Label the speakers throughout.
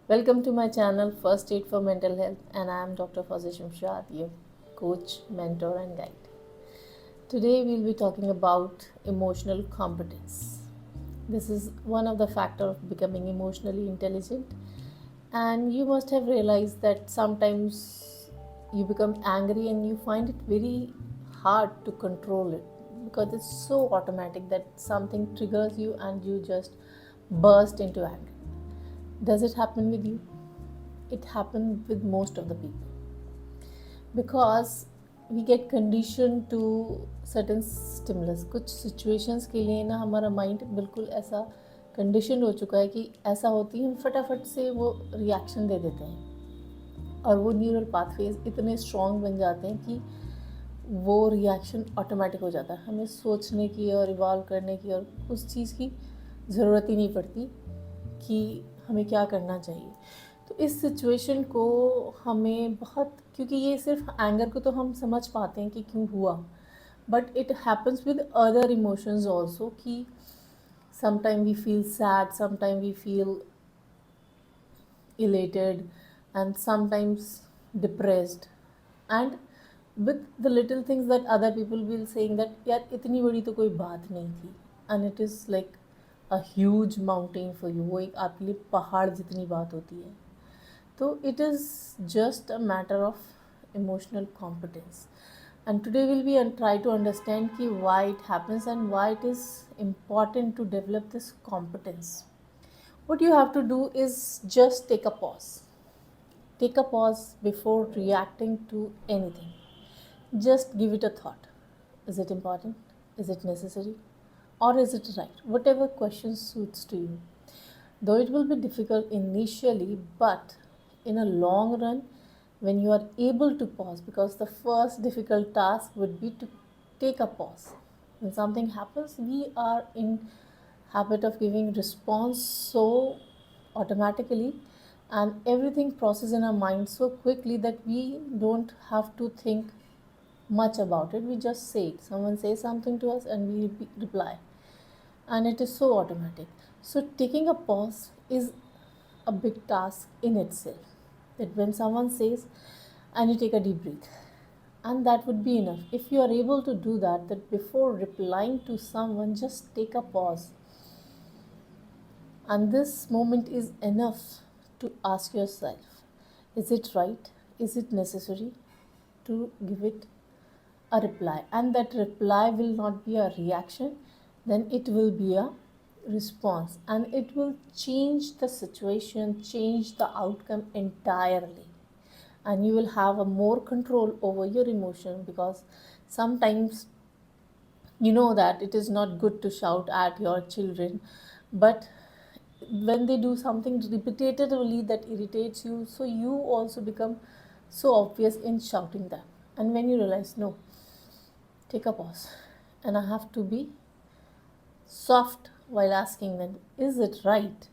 Speaker 1: Welcome to my channel First Aid for Mental Health, and I am Dr. Fazil Shamshad, your coach, mentor, and guide. Today we'll be talking about emotional competence. This is one of the factors of becoming emotionally intelligent, and you must have realized that sometimes you become angry and you find it very hard to control it because it's so automatic that something triggers you and you just burst into anger. Does it happen with you? It happens with most of the people because we get conditioned to certain stimulus. कुछ situations के लिए ना हमारा mind बिल्कुल ऐसा conditioned हो चुका है कि ऐसा होती है, हम फटाफट से वो reaction दे देते हैं और वो न्यूरल पाथवेज इतने स्ट्रॉन्ग बन जाते हैं कि वो रिएक्शन ऑटोमेटिक हो जाता है. हमें सोचने की और इवॉल्व करने की और उस चीज़ की ज़रूरत ही नहीं पड़ती कि हमें क्या करना चाहिए. तो इस सिचुएशन को हमें बहुत, क्योंकि ये सिर्फ एंगर को तो हम समझ पाते हैं कि क्यों हुआ, but it happens with other emotions also कि sometime we feel sad, sometime we feel elated, and sometimes depressed, and with the little things that other people will saying that यार इतनी बड़ी तो कोई बात नहीं थी, and it is like a huge mountain for you. वो एक आपके लिए पहाड़ जितनी बात होती है. तो it is just a matter of emotional competence, and today we'll be and try to understand ki why it happens and why it is important to develop this competence. What you have to do is just take a pause. Take a pause before reacting to anything. Just give it a thought. Is it important? Is it necessary? Or is it right? Whatever question suits to you. Though it will be difficult initially, but in a long run, when you are able to pause, because the first difficult task would be to take a pause. When something happens, we are in habit of giving response so automatically, and everything processes in our mind so quickly that we don't have to think much about it. We just say it. Someone says something to us and we reply, and it is so automatic. So taking a pause is a big task in itself. That when someone says, and you take a deep breath, and that would be enough. If you are able to do that, that before replying to someone, just take a pause, and this moment is enough to ask yourself, is it right? Is it necessary to give it a reply? And that reply will not be a reaction, then it will be a response, and it will change the situation, change the outcome entirely, and you will have a more control over your emotion. Because sometimes you know that it is not good to shout at your children, but when they do something repetitively that irritates you, so you also become so obvious in shouting them. And when you realize, no, take a pause, and I have to be soft while asking them, is it right?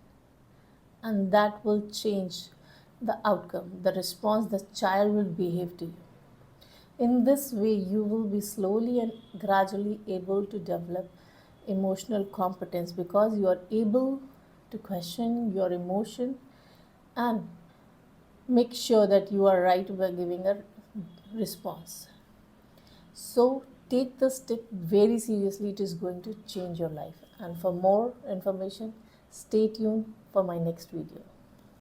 Speaker 1: And that will change the outcome, the response the child will behave to you. In this way, you will be slowly and gradually able to develop emotional competence, because you are able to question your emotion and make sure that you are right by giving a response. So take this tip very seriously. It is going to change your life. And for more information, stay tuned for my next video.